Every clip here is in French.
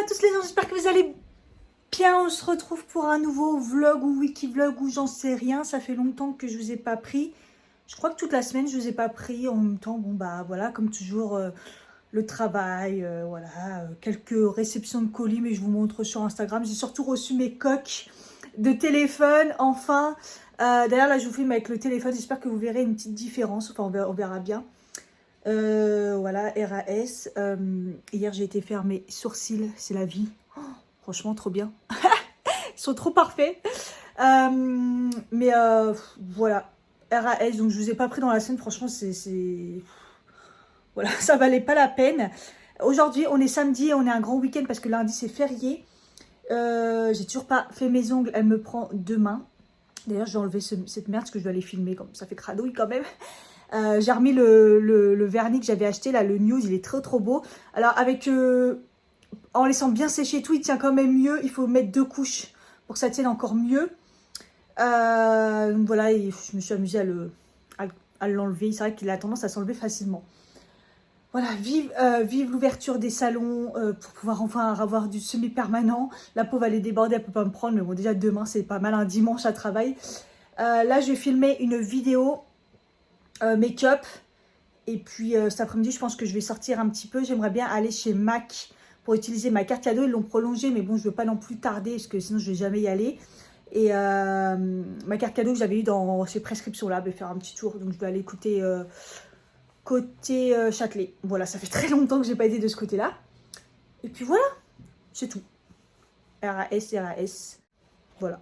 tous les gens, j'espère que vous allez bien. On se retrouve pour un nouveau vlog ou wiki vlog ou j'en sais rien. Ça fait longtemps que je vous ai pas pris. Je crois que toute la semaine je vous ai pas pris. En même temps, bon bah voilà, comme toujours le travail, voilà, quelques réceptions de colis, mais je vous montre sur Instagram. J'ai surtout reçu mes coques de téléphone, enfin. D'ailleurs là je vous filme avec le téléphone, j'espère que vous verrez une petite différence, enfin on verra bien. Voilà, RAS. Hier j'ai été faire mes sourcils, c'est la vie. Oh, franchement trop bien. Ils sont trop parfaits. Mais voilà, RAS, donc je vous ai pas pris dans la scène, franchement c'est... Voilà, ça valait pas la peine. Aujourd'hui on est samedi, on est un grand week-end parce que lundi c'est férié. J'ai toujours pas fait mes ongles, elle me prend demain. D'ailleurs je vais enlever cette merde parce que je dois les filmer, comme ça fait cradouille quand même. J'ai remis le vernis que j'avais acheté, là, le News, il est trop beau. Alors, avec en laissant bien sécher tout, il tient quand même mieux. Il faut mettre 2 couches pour que ça tienne encore mieux. Donc voilà, et je me suis amusée à l'enlever. C'est vrai qu'il a tendance à s'enlever facilement. Voilà, vive l'ouverture des salons pour pouvoir enfin avoir du semi-permanent. La pauvre, elle est débordée, elle peut pas me prendre. Mais bon, déjà, demain, c'est pas mal, un dimanche à travail. Là, je vais filmer une vidéo make-up. Et puis cet après-midi, je pense que je vais sortir un petit peu. J'aimerais bien aller chez MAC pour utiliser ma carte cadeau. Ils l'ont prolongée, mais bon, je ne veux pas non plus tarder parce que sinon, je ne vais jamais y aller. Et ma carte cadeau que j'avais eu dans chez Prescription Lab, je vais faire un petit tour. Donc, je vais aller côté Châtelet. Voilà, ça fait très longtemps que je n'ai pas été de ce côté-là. Et puis voilà, c'est tout. RAS. Voilà.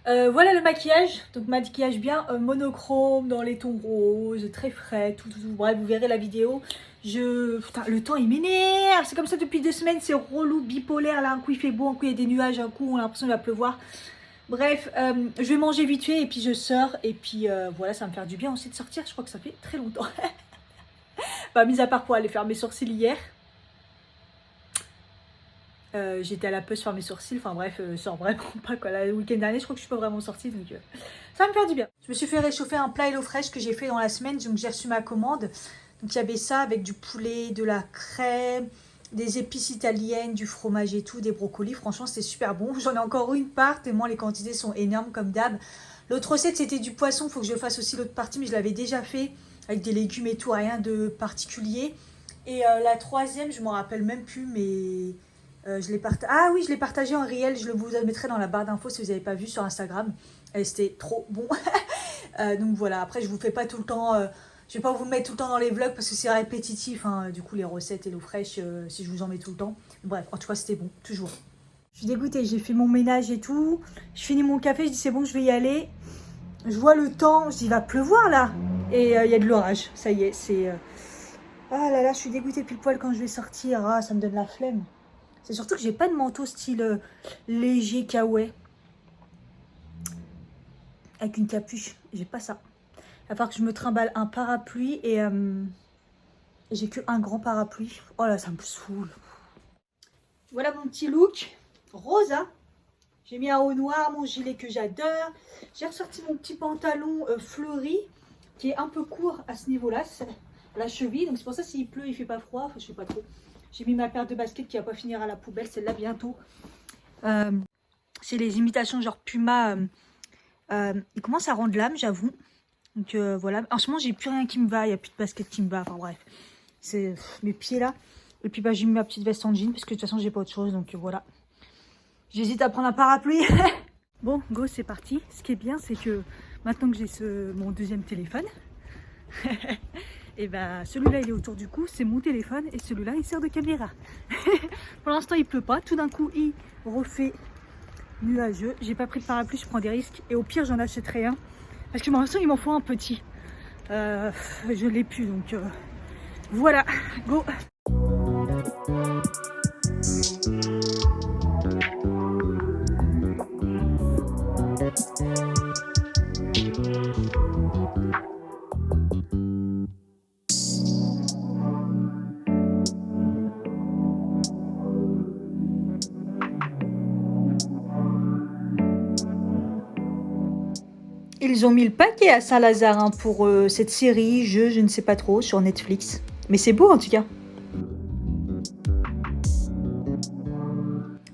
Voilà le maquillage, donc maquillage bien monochrome, dans les tons roses, très frais, tout. Bref, vous verrez la vidéo. Putain, le temps il m'énerve, c'est comme ça depuis 2 semaines, c'est relou, bipolaire, là un coup il fait beau, un coup il y a des nuages, un coup on a l'impression qu'il va pleuvoir. Bref, je vais manger vite fait et puis je sors, et puis voilà, ça va me faire du bien aussi de sortir, je crois que ça fait très longtemps. Bah, mis à part pour aller faire mes sourcils hier. J'étais à la poste faire mes sourcils, enfin bref, je sors vraiment pas quoi. Le week-end dernier, je crois que je suis pas vraiment sortie, donc ça va me faire du bien. Je me suis fait réchauffer un plat Hello Fresh que j'ai fait dans la semaine, donc j'ai reçu ma commande. Donc il y avait ça avec du poulet, de la crème, des épices italiennes, du fromage et tout, des brocolis. Franchement, c'était super bon. J'en ai encore une part, tellement les quantités sont énormes comme d'hab. L'autre recette, c'était du poisson. Il faut que je fasse aussi l'autre partie, mais je l'avais déjà fait avec des légumes et tout, rien de particulier. Et la troisième, je m'en rappelle même plus, mais... je l'ai partagé en réel, je le vous mettrai dans la barre d'infos si vous n'avez pas vu sur Instagram. Et c'était trop bon. Donc voilà, après je vous fais pas tout le temps, je vais pas vous mettre tout le temps dans les vlogs parce que c'est répétitif, hein, du coup les recettes et l'eau fraîche si je vous en mets tout le temps. Bref, en tout cas c'était bon, toujours. Je suis dégoûtée, j'ai fait mon ménage et tout. Je finis mon café, je dis c'est bon, je vais y aller. Je vois le temps, je dis il va pleuvoir là. Et il y a de l'orage, ça y est, c'est... Ah là là, je suis dégoûtée pile poil quand je vais sortir, ah ça me donne la flemme. C'est surtout que j'ai pas de manteau style léger kawaii. Avec une capuche. J'ai pas ça. Il va falloir que je me trimballe un parapluie et j'ai qu'un grand parapluie. Oh là, ça me saoule. Voilà mon petit look. Rose, hein. J'ai mis un haut noir, mon gilet que j'adore. J'ai ressorti mon petit pantalon fleuri qui est un peu court à ce niveau-là. La cheville. Donc c'est pour ça s'il pleut, il fait pas froid. Enfin, je sais pas trop. J'ai mis ma paire de baskets qui va pas finir à la poubelle, celle-là bientôt. C'est les imitations genre Puma. Il commence à rendre l'âme, j'avoue. Donc voilà. En ce moment, j'ai plus rien qui me va. Il n'y a plus de basket qui me va. Enfin bref. C'est mes pieds là. Et puis bah, j'ai mis ma petite veste en jean parce que de toute façon, j'ai pas autre chose. Donc voilà. J'hésite à prendre un parapluie. Bon, go, c'est parti. Ce qui est bien, c'est que maintenant que j'ai mon deuxième téléphone. Et ben celui-là il est autour du cou, c'est mon téléphone et celui-là il sert de caméra. Pour l'instant il pleut pas, tout d'un coup il refait nuageux. J'ai pas pris de parapluie, je prends des risques et au pire j'en achèterai un parce que pour l'instant il m'en faut un petit. Je l'ai plus donc voilà, go. Ils ont mis le paquet à Saint-Lazare hein, pour cette série, je ne sais pas trop, sur Netflix. Mais c'est beau en tout cas.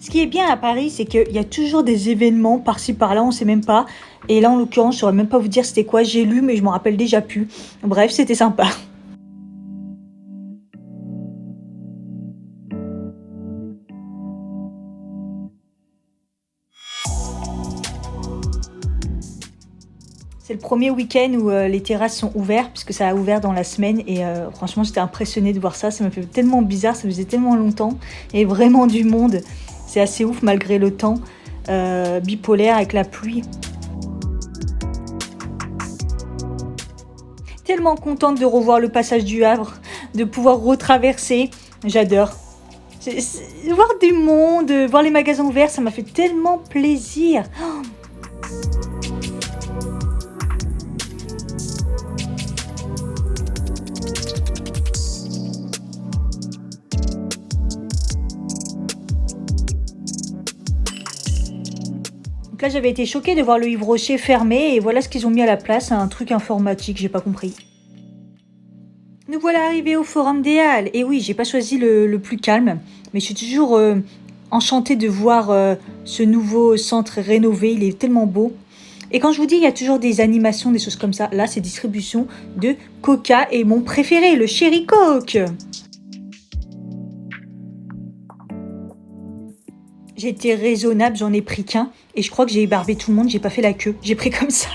Ce qui est bien à Paris, c'est qu'il y a toujours des événements par-ci par-là, on ne sait même pas. Et là, en l'occurrence, je ne saurais même pas vous dire c'était quoi. J'ai lu, mais je m'en rappelle déjà plus. Bref, c'était sympa. C'est le premier week-end où les terrasses sont ouvertes, puisque ça a ouvert dans la semaine. Et franchement, j'étais impressionnée de voir ça. Ça m'a fait tellement bizarre, ça faisait tellement longtemps. Et vraiment du monde. C'est assez ouf malgré le temps bipolaire avec la pluie. Tellement contente de revoir le passage du Havre, de pouvoir retraverser. J'adore. Voir du monde, voir les magasins ouverts, ça m'a fait tellement plaisir. Oh. Donc là, j'avais été choquée de voir le Yves Rocher fermé et voilà ce qu'ils ont mis à la place, un truc informatique, j'ai pas compris. Nous voilà arrivés au Forum des Halles. Et oui, j'ai pas choisi le plus calme, mais je suis toujours enchantée de voir ce nouveau centre rénové, il est tellement beau. Et quand je vous dis, il y a toujours des animations, des choses comme ça, là, c'est distribution de Coca et mon préféré, le Cherry Coke. J'ai été raisonnable, j'en ai pris qu'un. Et je crois que j'ai ébarbé tout le monde, j'ai pas fait la queue. J'ai pris comme ça.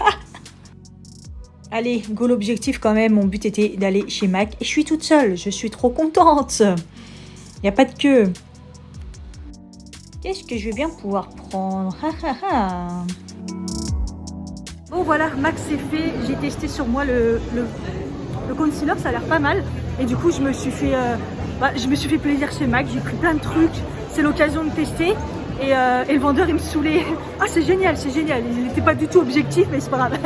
Allez, go l'objectif quand même. Mon but était d'aller chez Mac. Et je suis toute seule, je suis trop contente. Il n'y a pas de queue. Qu'est-ce que je vais bien pouvoir prendre? Bon voilà, Mac c'est fait. J'ai testé sur moi le concealer, ça a l'air pas mal. Et du coup, je me suis fait plaisir chez Mac. J'ai pris plein de trucs. C'est l'occasion de tester et le vendeur il me saoulait. Ah c'est génial, il n'était pas du tout objectif mais c'est pas grave.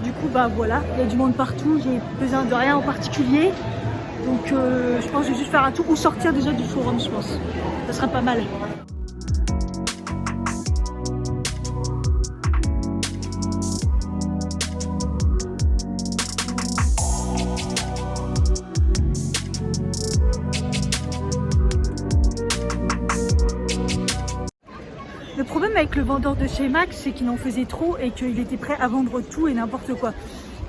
Du coup bah voilà, il y a du monde partout, j'ai besoin de rien en particulier. Donc je pense que je vais juste faire un tour ou sortir déjà du forum, je pense. Ça sera pas mal. Le problème avec le vendeur de chez Mac, c'est qu'il en faisait trop et qu'il était prêt à vendre tout et n'importe quoi.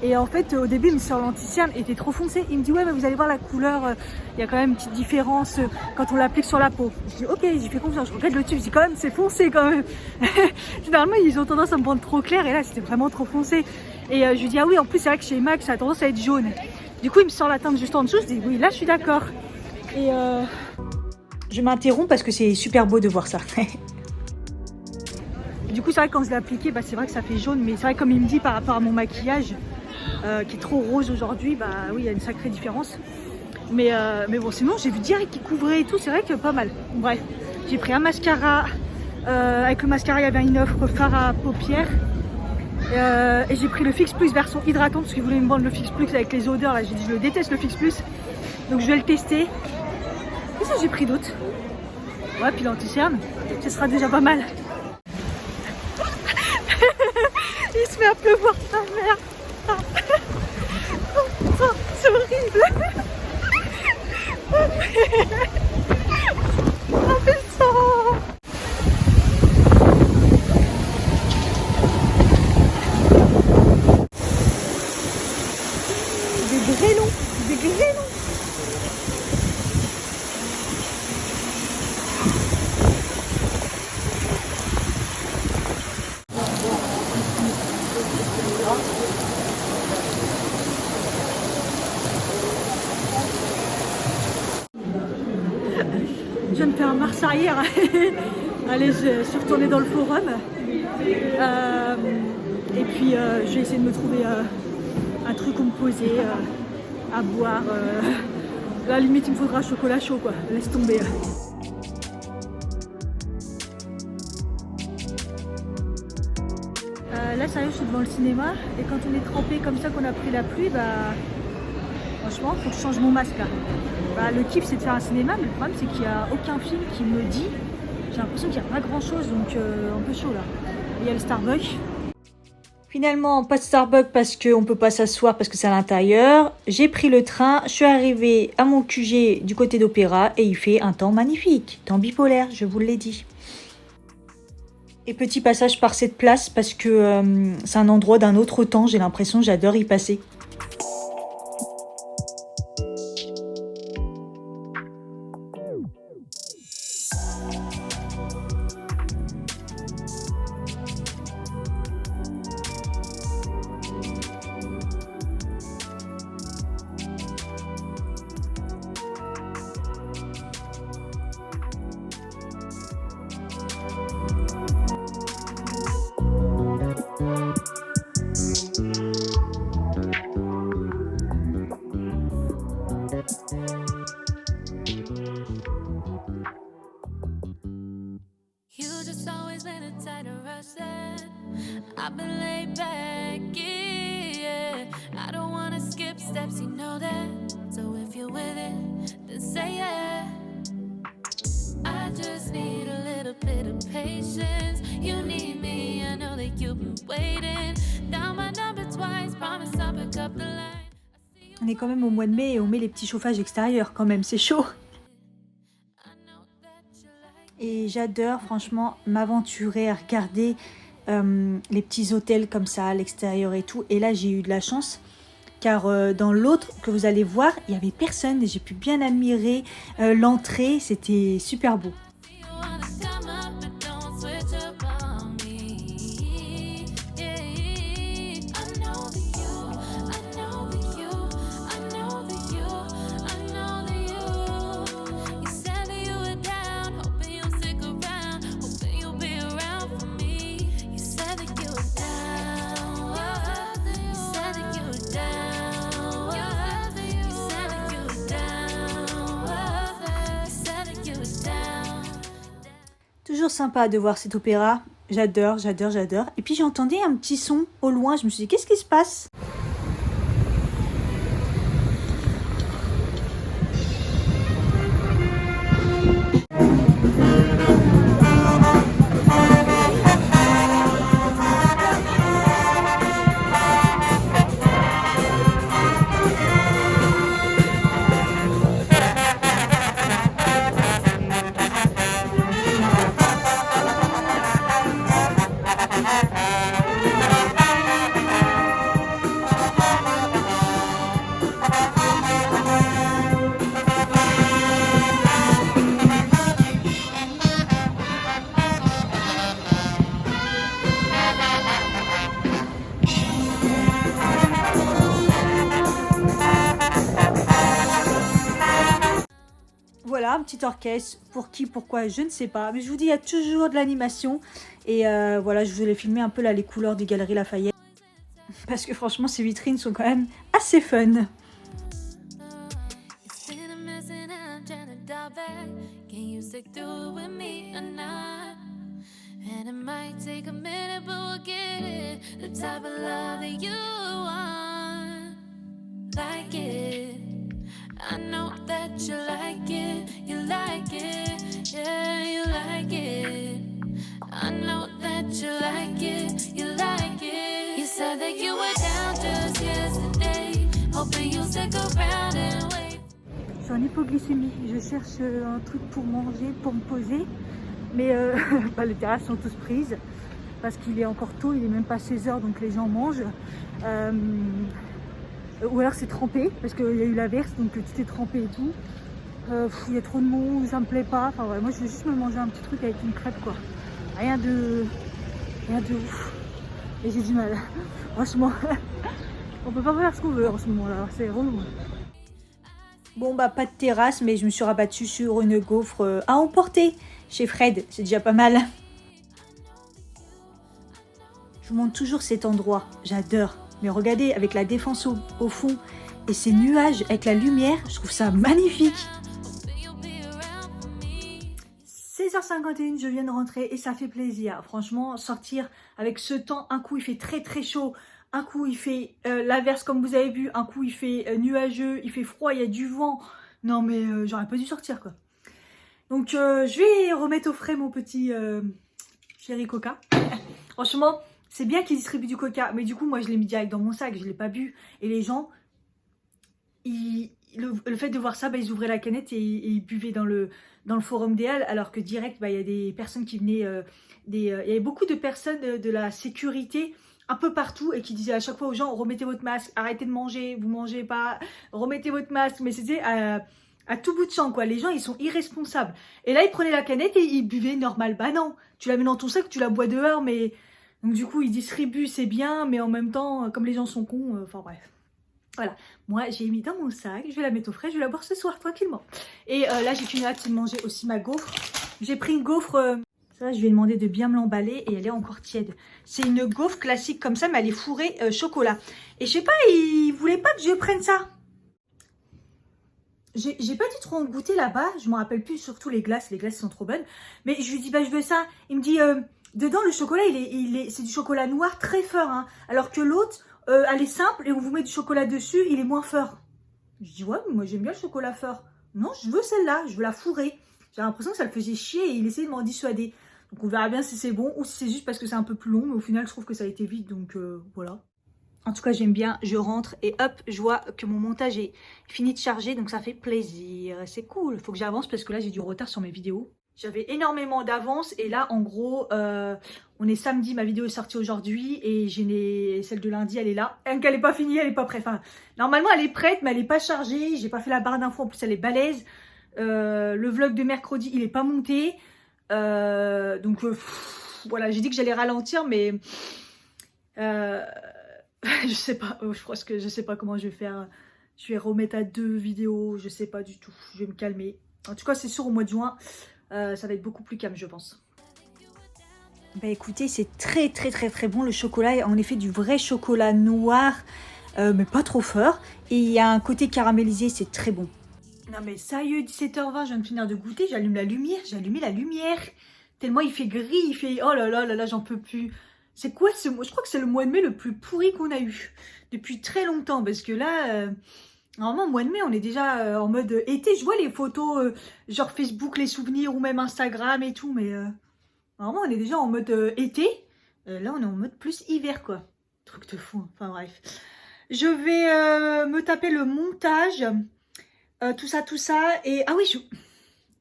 Et en fait, au début, il me sort l'anti-cerne était trop foncé. Il me dit, ouais, mais vous allez voir la couleur, il y a quand même une petite différence quand on l'applique sur la peau. Je dis, ok, j'y fais confiance, je regarde le tube, je dis, quand même, c'est foncé quand même. Généralement, ils ont tendance à me rendre trop clair et là, c'était vraiment trop foncé. Et je lui dis, ah oui, en plus, c'est vrai que chez Mac, ça a tendance à être jaune. Du coup, il me sort la teinte juste en dessous, je dis, oui, là, je suis d'accord. Et je m'interromps parce que c'est super beau de voir ça. Du coup, c'est vrai que quand je l'ai appliqué, bah, c'est vrai que ça fait jaune, mais c'est vrai comme il me dit par rapport à mon maquillage, qui est trop rose aujourd'hui, bah oui, il y a une sacrée différence. Mais bon, sinon, j'ai vu direct qu'il couvrait et tout, c'est vrai que pas mal. Bref, j'ai pris un mascara, avec le mascara, il y avait une offre fard à paupières. Et j'ai pris le Fix Plus version hydratante, parce qu'ils voulaient me vendre le Fix Plus avec les odeurs, là, j'ai dit, je le déteste le Fix Plus. Donc je vais le tester. Qu'est-ce que j'ai pris d'autre? Ouais, puis l'anti-cerne, ce sera déjà pas mal. Il se met à pleuvoir sa mère. Oh, c'est horrible. On fait ça. Des grêlons. Je viens de faire un marche arrière. Allez, je suis retournée dans le forum. Et puis je vais essayer de me trouver un truc où me poser, à boire. À la limite, il me faudra un chocolat chaud, quoi. Laisse tomber. Là, sérieux, je suis devant le cinéma. Et quand on est trempé comme ça, qu'on a pris la pluie, bah franchement, il faut que je change mon masque là. Bah, le kiff, c'est de faire un cinéma, mais le problème, c'est qu'il n'y a aucun film qui me dit. J'ai l'impression qu'il n'y a pas grand chose, donc un peu chaud là. Il y a le Starbucks. Finalement, pas de Starbucks parce qu'on ne peut pas s'asseoir parce que c'est à l'intérieur. J'ai pris le train, je suis arrivée à mon QG du côté d'Opéra et il fait un temps magnifique, temps bipolaire, je vous l'ai dit. Et petit passage par cette place parce que c'est un endroit d'un autre temps, j'ai l'impression, j'adore y passer. You just always been a tighter rush that I've been laid back, yeah. I don't wanna skip steps, you know that. So if you're with it, then say yeah. I just need a little bit of patience. You need me, I know that you've been waiting. Down my number twice, promise I'll pick up the line. On est quand même au mois de mai et on met les petits chauffages extérieurs quand même, c'est chaud. Et j'adore franchement m'aventurer à regarder les petits hôtels comme ça à l'extérieur et tout. Et là j'ai eu de la chance car dans l'autre que vous allez voir, il n'y avait personne et j'ai pu bien admirer l'entrée, c'était super beau. Toujours sympa de voir cet opéra, j'adore, j'adore, j'adore. Et puis j'entendais un petit son au loin, je me suis dit qu'est-ce qui se passe ? Voilà, un petit orchestre, pour qui, pourquoi, je ne sais pas. Mais je vous dis, il y a toujours de l'animation. Et voilà, je voulais filmer un peu là les couleurs des Galeries Lafayette. Parce que franchement, ces vitrines sont quand même assez fun. I know that you like it, yeah, you like it. I know that you like it, you like it. You said that you were down just yesterday, hoping you'll stick around and wait. Je suis en hypoglycémie, je cherche un truc pour manger, pour me poser. Mais bah, les terrasses sont tous prises parce qu'il est encore tôt, il est même pas 16h donc les gens mangent. Ou alors c'est trempé parce qu'il y a eu l'averse donc tout est trempé et tout. Il y a trop de monde, ça me plaît pas. Enfin ouais, moi je veux juste me manger un petit truc avec une crêpe quoi. Rien de ouf. Et j'ai du mal. Franchement, on peut pas faire ce qu'on veut en ce moment là, c'est relou. Bon bah pas de terrasse mais je me suis rabattue sur une gaufre à emporter chez Fred, c'est déjà pas mal. Je vous montre toujours cet endroit, j'adore. Mais regardez, avec la Défense au fond et ces nuages avec la lumière, je trouve ça magnifique. 16h51, je viens de rentrer et ça fait plaisir. Franchement, sortir avec ce temps, un coup il fait très très chaud, un coup il fait l'averse comme vous avez vu, un coup il fait nuageux, il fait froid, il y a du vent. Non mais j'aurais pas dû sortir quoi. Donc je vais remettre au frais mon petit chéri Coca. Franchement, c'est bien qu'ils distribuent du coca, mais du coup, moi, je l'ai mis direct dans mon sac, je ne l'ai pas bu. Et les gens, le fait de voir ça, bah, ils ouvraient la canette et ils buvaient dans le forum des Halles, alors que direct, bah, il y a des personnes qui venaient, il y avait beaucoup de personnes de la sécurité un peu partout et qui disaient à chaque fois aux gens, remettez votre masque, arrêtez de manger, vous mangez pas, remettez votre masque, mais c'était à tout bout de champ, quoi. Les gens, ils sont irresponsables. Et là, ils prenaient la canette et ils buvaient normal. Bah non, tu la mets dans ton sac, tu la bois dehors, mais... Donc du coup, ils distribuent, c'est bien, mais en même temps, comme les gens sont cons, enfin bref. Voilà, moi j'ai mis dans mon sac, je vais la mettre au frais, je vais la boire ce soir tranquillement. Et là j'ai qu'une hâte, c'est de manger aussi ma gaufre. J'ai pris une gaufre, ça je lui ai demandé de bien me l'emballer et elle est encore tiède. C'est une gaufre classique comme ça, mais elle est fourrée chocolat. Et je sais pas, il voulait pas que je prenne ça. J'ai pas dû trop en goûter là-bas, je me rappelle plus, surtout les glaces sont trop bonnes. Mais je lui dis, bah je veux ça. Il me dit, dedans le chocolat, c'est du chocolat noir très fort, hein, alors que l'autre, elle est simple et on vous met du chocolat dessus, il est moins fort. Je dis, ouais, mais moi j'aime bien le chocolat fort. Non, je veux celle-là, je veux la fourrer. J'ai l'impression que ça le faisait chier et il essayait de m'en dissuader. Donc on verra bien si c'est bon ou si c'est juste parce que c'est un peu plus long, mais au final je trouve que ça a été vite, donc voilà. En tout cas, j'aime bien, je rentre et hop, je vois que mon montage est fini de charger, donc ça fait plaisir. C'est cool, il faut que j'avance parce que là, j'ai du retard sur mes vidéos. J'avais énormément d'avance et là, en gros, on est samedi, ma vidéo est sortie aujourd'hui et celle de lundi, elle est là. Elle n'est pas finie, elle n'est pas prête. Enfin, normalement, elle est prête, mais elle n'est pas chargée. J'ai pas fait la barre d'infos, en plus, elle est balèze. Le vlog de mercredi, il n'est pas monté. Donc, voilà, j'ai dit que j'allais ralentir, mais... je sais pas, je sais pas comment je vais faire. Je vais remettre à 2 vidéos, je sais pas du tout. Je vais me calmer. En tout cas, c'est sûr, au mois de juin, ça va être beaucoup plus calme, je pense. Bah écoutez, c'est très bon. Le chocolat est en effet du vrai chocolat noir, mais pas trop fort. Et il y a un côté caramélisé, c'est très bon. Non mais sérieux, 17h20, je viens de finir de goûter, j'allume la lumière, j'ai allumé la lumière. Tellement il fait gris, il fait... Oh là là, j'en peux plus. C'est quoi ce mois? Je crois que c'est le mois de mai le plus pourri qu'on a eu depuis très longtemps. Parce que là, normalement, mois de mai, on est déjà en mode été. Je vois les photos, genre Facebook, les souvenirs ou même Instagram et tout. Mais normalement, on est déjà en mode été. Là, on est en mode plus hiver, quoi. Truc de fou. Enfin, bref. Je vais me taper le montage. Tout ça. Et ah oui,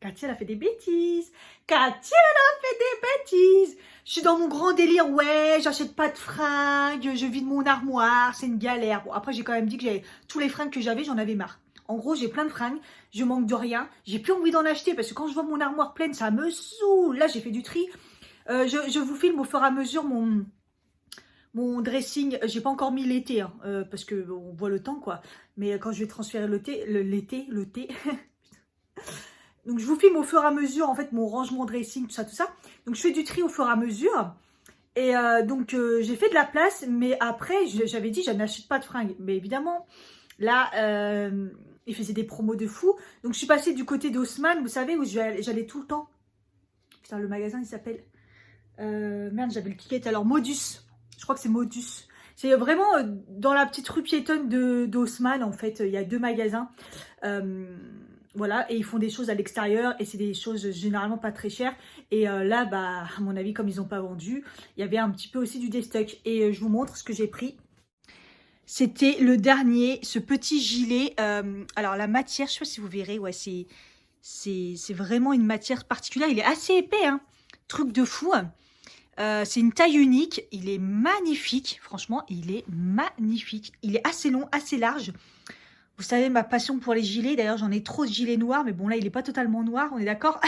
Katia, elle a fait des bêtises. Katia, elle a fait des bêtises. Je suis dans mon grand délire. Ouais, j'achète pas de fringues. Je vide mon armoire. C'est une galère. Bon, après, j'ai quand même dit que j'avais tous les fringues que j'avais, j'en avais marre. En gros, j'ai plein de fringues. Je manque de rien. J'ai plus envie d'en acheter parce que quand je vois mon armoire pleine, ça me saoule. Là, j'ai fait du tri. Je vous filme au fur et à mesure mon dressing. J'ai pas encore mis l'été, hein, parce que on voit le temps, quoi. Mais quand je vais transférer l'été. Donc, je vous filme au fur et à mesure, en fait, mon rangement dressing, tout ça. Donc, je fais du tri au fur et à mesure. Et donc, j'ai fait de la place. Mais après, j'avais dit, je n'achète pas de fringues. Mais évidemment, là, ils faisaient des promos de fou. Donc, je suis passée du côté d'Haussmann, vous savez, où j'allais tout le temps. Putain, le magasin, il s'appelle... merde, j'avais le ticket. Alors, Modus. Je crois que c'est Modus. C'est vraiment dans la petite rue piétonne d'Haussmann, en fait. Il y a 2 magasins. Voilà, et ils font des choses à l'extérieur et c'est des choses généralement pas très chères. Et là, bah, à mon avis, comme ils n'ont pas vendu, il y avait un petit peu aussi du déstock. Et je vous montre ce que j'ai pris. C'était le dernier, ce petit gilet. Alors, la matière, je sais pas si vous verrez, ouais, c'est vraiment une matière particulière. Il est assez épais, hein. Truc de fou. C'est une taille unique. Il est magnifique. Franchement, il est magnifique. Il est assez long, assez large. Vous savez, ma passion pour les gilets. D'ailleurs, j'en ai trop de gilets noirs. Mais bon, là, il n'est pas totalement noir. On est d'accord?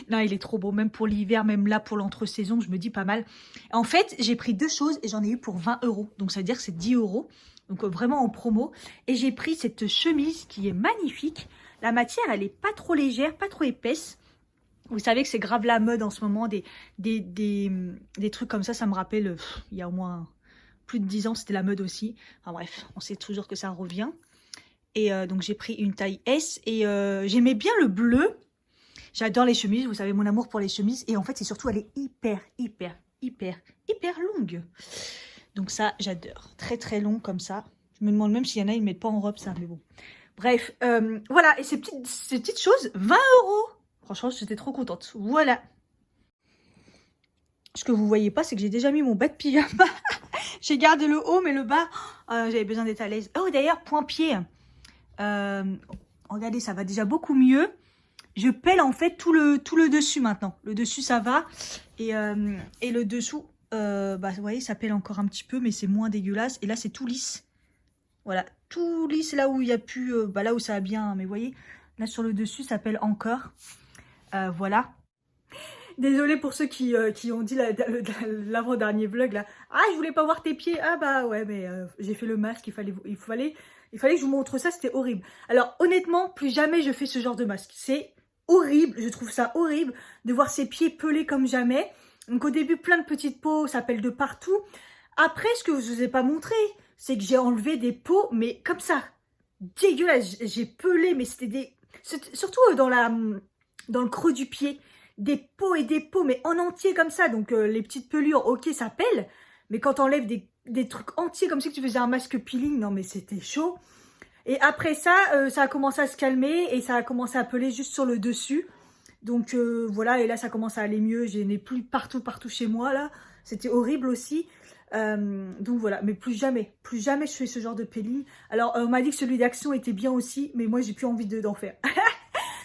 Non, il est trop beau. Même pour l'hiver, même là, pour l'entre-saison, je me dis pas mal. En fait, j'ai pris 2 choses et j'en ai eu pour 20 €. Donc, ça veut dire que c'est 10 €. Donc, vraiment en promo. Et j'ai pris cette chemise qui est magnifique. La matière, elle n'est pas trop légère, pas trop épaisse. Vous savez que c'est grave la mode en ce moment. Des trucs comme ça me rappelle, il y a au moins plus de 10 ans, c'était la mode aussi. Enfin bref, on sait toujours que ça revient. Et donc, j'ai pris une taille S. Et j'aimais bien le bleu. J'adore les chemises. Vous savez, mon amour pour les chemises. Et en fait, c'est surtout, elle est hyper longue. Donc ça, j'adore. Très long comme ça. Je me demande même s'il y en a, ils ne mettent pas en robe ça. Mais bon. Bref, voilà. Et ces petites choses, 20 €. Franchement, j'étais trop contente. Voilà. Ce que vous voyez pas, c'est que j'ai déjà mis mon bas de pyjama. J'ai gardé le haut, mais le bas, j'avais besoin d'être à l'aise. Oh, d'ailleurs, point pied. Regardez, ça va déjà beaucoup mieux. Je pèle en fait tout le dessus maintenant. Le dessus, ça va. Et le dessous, bah, vous voyez, ça pèle encore un petit peu, mais c'est moins dégueulasse. Et là, c'est tout lisse. Voilà, tout lisse là où il y a pu, bah, là où ça va bien. Mais vous voyez, là sur le dessus, ça pèle encore. Voilà. Désolée pour ceux qui ont dit l'avant-dernier vlog là. Ah, je voulais pas voir tes pieds. Ah bah ouais, mais j'ai fait le masque. Il fallait que je vous montre ça. C'était horrible. Alors honnêtement, plus jamais je fais ce genre de masque. C'est horrible. Je trouve ça horrible de voir ses pieds pelés comme jamais. Donc au début, plein de petites peaux, ça pèle de partout. Après, ce que je vous ai pas montré, c'est que j'ai enlevé des peaux, mais comme ça, dégueulasse. J'ai pelé, mais c'était des... Surtout dans le creux du pied. Des peaux et des peaux, mais en entier comme ça. Donc les petites pelures, ok, ça pèle. Mais quand t'enlèves des trucs entiers comme si tu faisais un masque peeling, non mais c'était chaud. Et après ça, ça a commencé à se calmer et ça a commencé à peler juste sur le dessus. Donc voilà, et là ça commence à aller mieux. Je n'ai plus partout chez moi là. C'était horrible aussi. Donc voilà, mais plus jamais je fais ce genre de peeling. Alors on m'a dit que celui d'Action était bien aussi, mais moi j'ai plus envie d'en faire.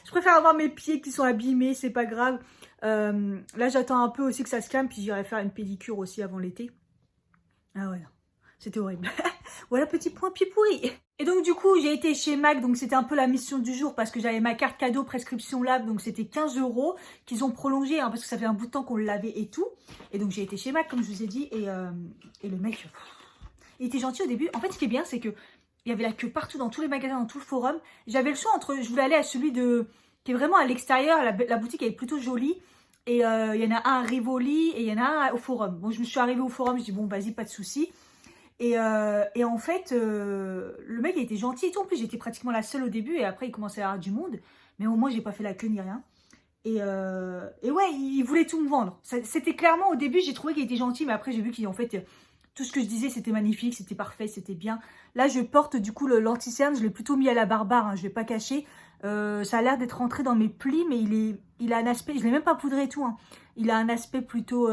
Je préfère avoir mes pieds qui sont abîmés, c'est pas grave. Là j'attends un peu aussi que ça se calme, puis j'irai faire une pédicure aussi avant l'été. Ah ouais, non, c'était horrible. Voilà, petit point pied pourri. Et donc du coup j'ai été chez MAC, donc c'était un peu la mission du jour parce que j'avais ma carte cadeau prescription lab, donc c'était 15 € qu'ils ont prolongé hein, parce que ça fait un bout de temps qu'on l'avait et tout. Et donc j'ai été chez MAC comme je vous ai dit et le mec, il était gentil au début. En fait ce qui est bien c'est que il y avait la queue partout dans tous les magasins, dans tout le forum. J'avais le choix entre, je voulais aller à celui qui est vraiment à l'extérieur, la boutique elle est plutôt jolie. Et il y en a un à Rivoli et il y en a un au forum. Bon je me suis arrivée au forum, je dis bon vas-y pas de souci. Et en fait, le mec il était gentil et tout. En plus, j'étais pratiquement la seule au début et après, il commençait à y avoir du monde. Mais au moins, j'ai pas fait la queue ni rien. Et ouais, il voulait tout me vendre. C'était clairement, au début, j'ai trouvé qu'il était gentil. Mais après, j'ai vu qu'en fait, tout ce que je disais, c'était magnifique, c'était parfait, c'était bien. Là, je porte du coup l'anti-cerne. Je l'ai plutôt mis à la barbare, hein, je ne vais pas cacher. Ça a l'air d'être rentré dans mes plis, mais il a un aspect, je ne l'ai même pas poudré et tout. Hein. Il a un aspect plutôt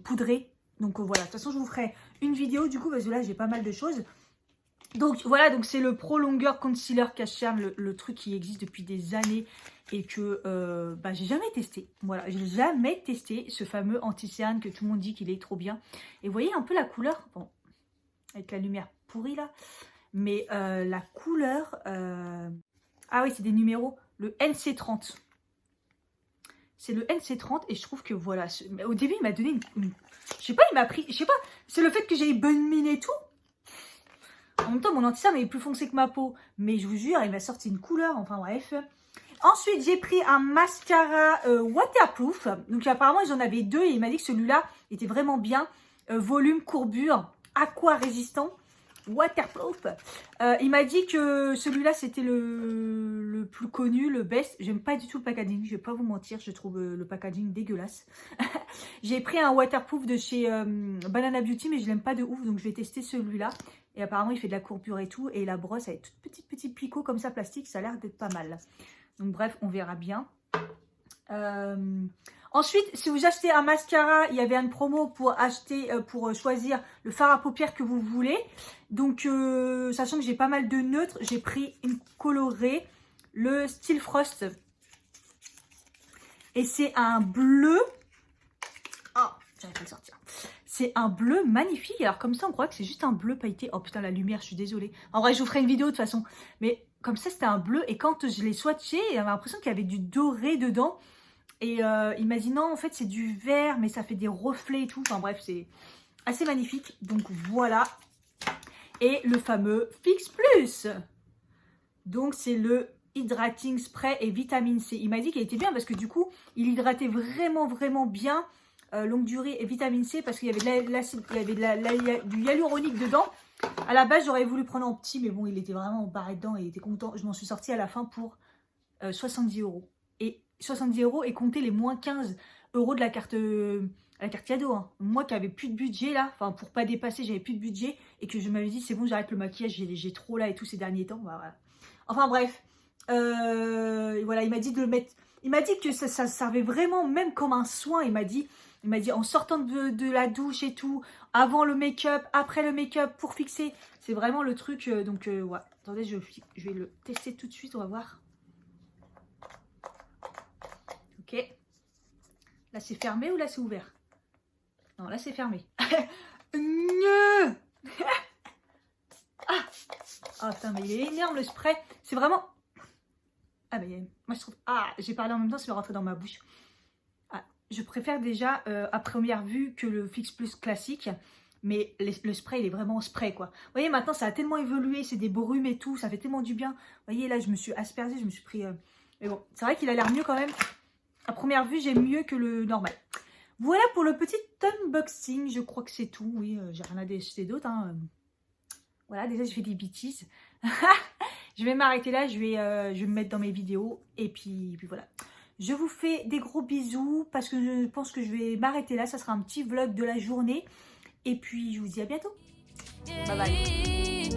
poudré. Donc voilà, de toute façon, je vous ferai une vidéo du coup, parce que là, j'ai pas mal de choses. Donc voilà, donc c'est le Pro Longer Concealer Cache Cerne, le truc qui existe depuis des années et que bah, j'ai jamais testé. Voilà, j'ai jamais testé ce fameux anti-cerne que tout le monde dit qu'il est trop bien. Et vous voyez un peu la couleur, bon, avec la lumière pourrie là, mais la couleur... Ah oui, c'est des numéros, le NC30. C'est le NC30 et je trouve que voilà, au début il m'a donné une... Je sais pas, il m'a pris, je sais pas, c'est le fait que j'ai bonne mine et tout. En même temps, mon anti-cerne est plus foncé que ma peau. Mais je vous jure, il m'a sorti une couleur, enfin bref. Ensuite, j'ai pris un mascara waterproof. Donc apparemment, ils en avaient deux et il m'a dit que celui-là était vraiment bien. Volume, courbure, aqua résistant. Waterproof. Il m'a dit que celui-là c'était le plus connu, le best. J'aime pas du tout le packaging, je vais pas vous mentir, je trouve le packaging dégueulasse. J'ai pris un waterproof de chez Banana Beauty, mais je l'aime pas de ouf, donc je vais tester celui-là. Et apparemment il fait de la courbure et tout, et la brosse avec toute petite picot comme ça plastique, ça a l'air d'être pas mal. Donc bref, on verra bien. Ensuite, si vous achetez un mascara, il y avait une promo pour acheter, pour choisir le fard à paupières que vous voulez. Donc, sachant que j'ai pas mal de neutres, j'ai pris une colorée, le Steel Frost. Et c'est un bleu. Oh, j'arrive pas à le sortir. C'est un bleu magnifique. Alors comme ça, on croit que c'est juste un bleu pailleté. Oh putain, la lumière, je suis désolée. En vrai, je vous ferai une vidéo de toute façon. Mais comme ça, c'était un bleu. Et quand je l'ai swatché, j'avais l'impression qu'il y avait du doré dedans. Et il m'a dit non, en fait, c'est du vert, mais ça fait des reflets et tout. Enfin bref, c'est assez magnifique. Donc voilà. Et le fameux Fix Plus. Donc c'est le Hydrating Spray et Vitamine C. Il m'a dit qu'il était bien parce que du coup, il hydratait vraiment bien. Longue durée et vitamine C parce qu'il y avait du hyaluronique dedans. À la base, j'aurais voulu prendre en petit, mais bon, il était vraiment barré dedans et il était content. Je m'en suis sortie à la fin pour 70 €. Et 70 € et compter les moins 15 € de la carte cadeau. Hein. Moi qui avais plus de budget là, enfin pour pas dépasser, j'avais plus de budget et que je m'avais dit c'est bon, j'arrête le maquillage, j'ai trop là et tout ces derniers temps. Bah, voilà. Enfin bref, voilà, il m'a dit de le mettre. Il m'a dit que ça servait vraiment même comme un soin. Il m'a dit Il m'a dit en sortant de la douche et tout, avant le make-up, après le make-up, pour fixer. C'est vraiment le truc. Donc, ouais. Attendez, je vais le tester tout de suite. On va voir. Ok. Là, c'est fermé ou là, c'est ouvert? Non, là, c'est fermé. Ah, putain, mais il est énorme le spray. C'est vraiment... Ah, mais moi, je trouve... Ah, j'ai parlé en même temps, ça va rentrer dans ma bouche. Ah, je préfère déjà, à première vue, que le Fix Plus classique. Mais le spray, il est vraiment spray, quoi. Vous voyez, maintenant, ça a tellement évolué. C'est des brumes et tout. Ça fait tellement du bien. Vous voyez, là, je me suis aspergée. Je me suis pris... Mais bon, c'est vrai qu'il a l'air mieux quand même. À première vue, j'aime mieux que le normal. Voilà pour le petit unboxing. Je crois que c'est tout. Oui, j'ai rien à décider d'autre, hein. Voilà, déjà, je fais des bêtises. Je vais m'arrêter là. Je vais me mettre dans mes vidéos. Et puis voilà. Je vous fais des gros bisous parce que je pense que je vais m'arrêter là. Ça sera un petit vlog de la journée. Et puis, je vous dis à bientôt. Bye bye.